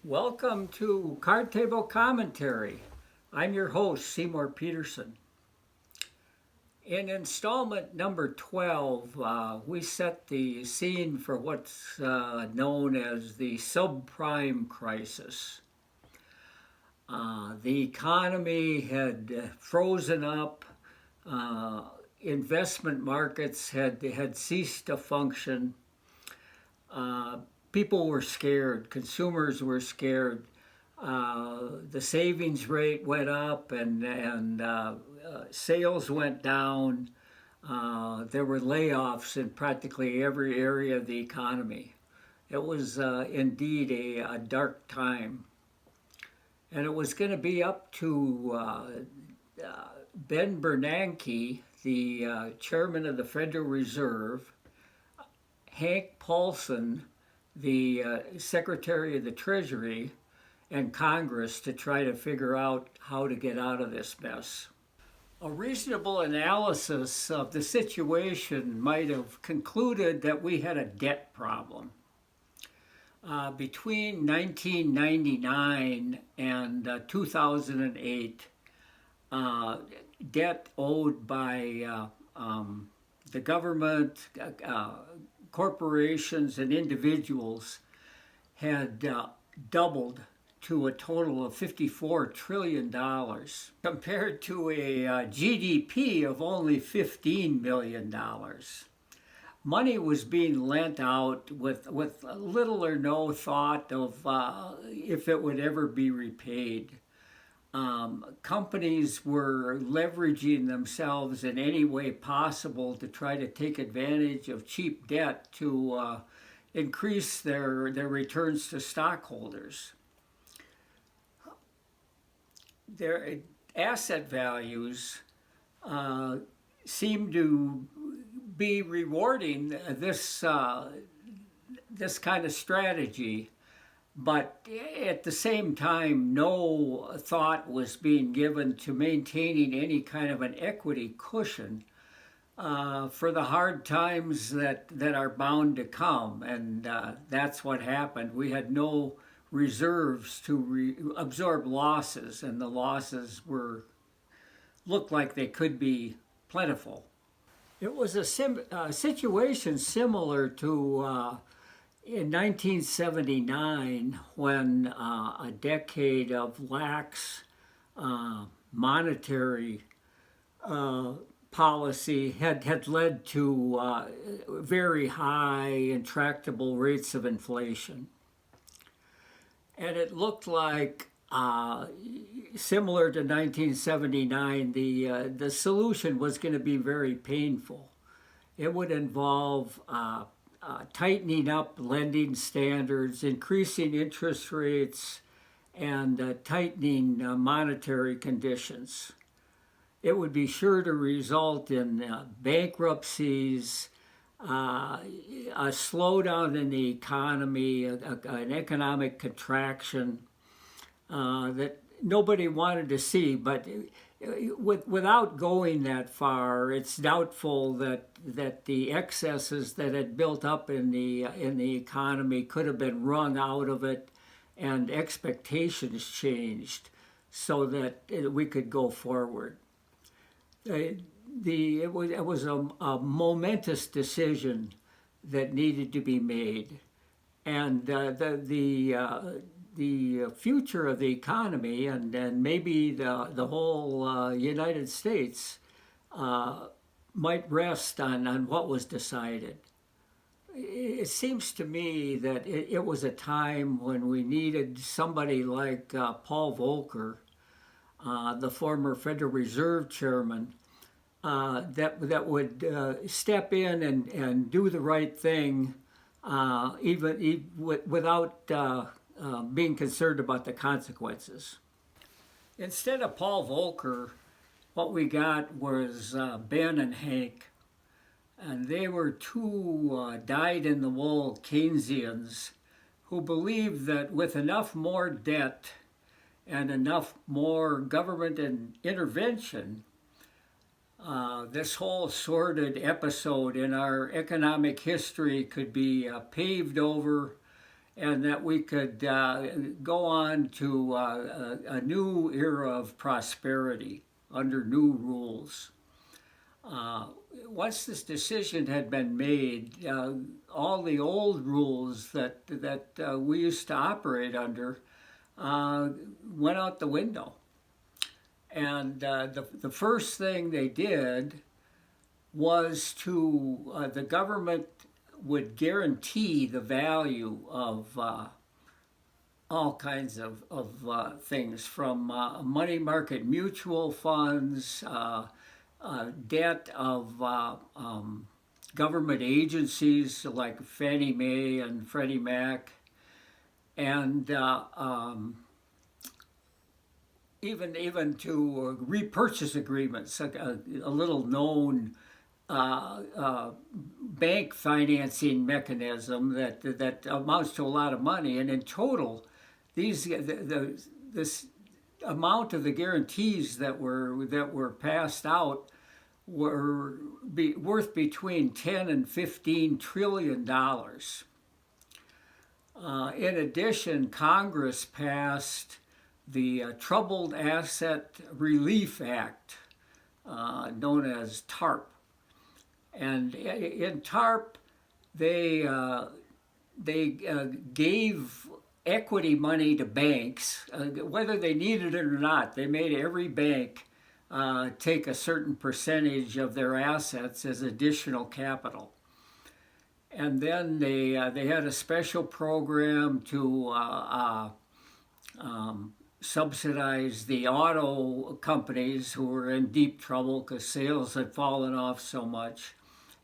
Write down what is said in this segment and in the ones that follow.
Welcome to Card Table Commentary. I'm your host, Seymour Peterson. In installment number 12, we set the scene for what's known as the subprime crisis. The economy had frozen up, investment markets had ceased to function. People were scared, consumers were scared. The savings rate went up and sales went down. There were layoffs in practically every area of the economy. It was indeed a dark time. And it was going to be up to Ben Bernanke, the chairman of the Federal Reserve, Hank Paulson, the Secretary of the Treasury, and Congress to try to figure out how to get out of this mess. A reasonable analysis of the situation might have concluded that we had a debt problem. Between 1999 and 2008, debt owed by the government, corporations, and individuals had doubled to a total of $54 trillion, compared to a GDP of only $15 million. Money was being lent out with little or no thought of if it would ever be repaid. Companies were leveraging themselves in any way possible to try to take advantage of cheap debt to increase their returns to stockholders. Their asset values seem to be rewarding this kind of strategy. But at the same time, no thought was being given to maintaining any kind of an equity cushion for the hard times that are bound to come. And that's what happened. We had no reserves to absorb losses, and the losses looked like they could be plentiful. It was a situation similar to in 1979, when a decade of lax monetary policy had led to very high, intractable rates of inflation. And it looked like, similar to 1979, the solution was going to be very painful. It would involve tightening up lending standards, increasing interest rates, and tightening monetary conditions. It would be sure to result in bankruptcies, a slowdown in the economy, an economic contraction that nobody wanted to see. But without going that far, it's doubtful that the excesses that had built up in the economy could have been wrung out of it, and expectations changed so that we could go forward. It was a momentous decision that needed to be made, and the future of the economy and maybe the whole United States might rest on what was decided. It seems to me that it was a time when we needed somebody like Paul Volcker, the former Federal Reserve Chairman, that would step in and do the right thing, even without being concerned about the consequences. Instead of Paul Volcker, what we got was Ben and Hank. And they were two dyed-in-the-wool Keynesians who believed that with enough more debt and enough more government intervention, this whole sordid episode in our economic history could be paved over and that we could go on to a new era of prosperity under new rules. Once this decision had been made, all the old rules that we used to operate under went out the window. And the first thing they did was the government would guarantee the value of all kinds of things, from money market mutual funds, debt of government agencies like Fannie Mae and Freddie Mac, and even to repurchase agreements, a little known bank financing mechanism that amounts to a lot of money. And in total, this amount of the guarantees that were passed out were worth between 10 and 15 trillion dollars. In addition, Congress passed the Troubled Asset Relief Act, known as TARP. And in TARP, they gave equity money to banks, whether they needed it or not. They made every bank take a certain percentage of their assets as additional capital. And then they had a special program to subsidize the auto companies who were in deep trouble because sales had fallen off so much,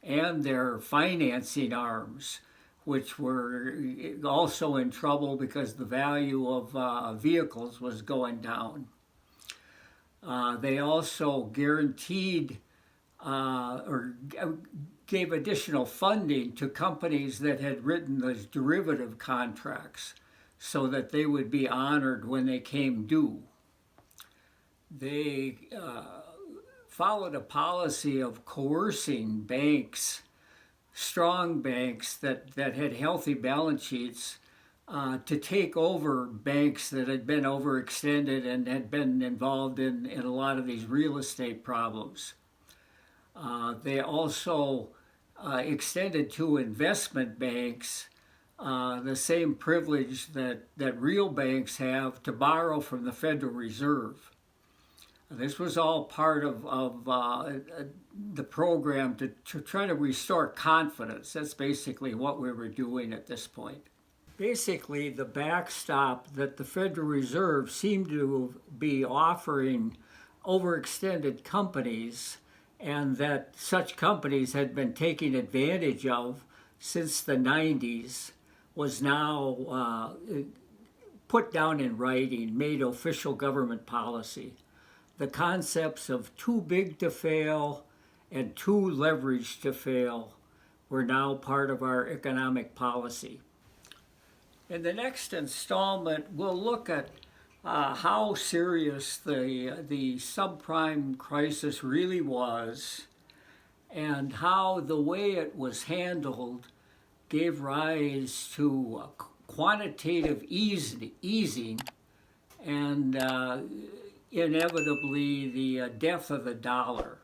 and their financing arms, which were also in trouble because the value of vehicles was going down. They also guaranteed or gave additional funding to companies that had written those derivative contracts so that they would be honored when they came due. They followed a policy of coercing banks, strong banks that had healthy balance sheets, to take over banks that had been overextended and had been involved in a lot of these real estate problems. They also extended to investment banks the same privilege that real banks have to borrow from the Federal Reserve. This was all part of the program to try to restore confidence. That's basically what we were doing at this point. Basically, the backstop that the Federal Reserve seemed to be offering overextended companies, and that such companies had been taking advantage of since the 90s, was now put down in writing, made official government policy. The concepts of too big to fail and too leveraged to fail were now part of our economic policy. In the next installment, we'll look at how serious the subprime crisis really was, and how the way it was handled gave rise to quantitative easing and inevitably the death of the dollar.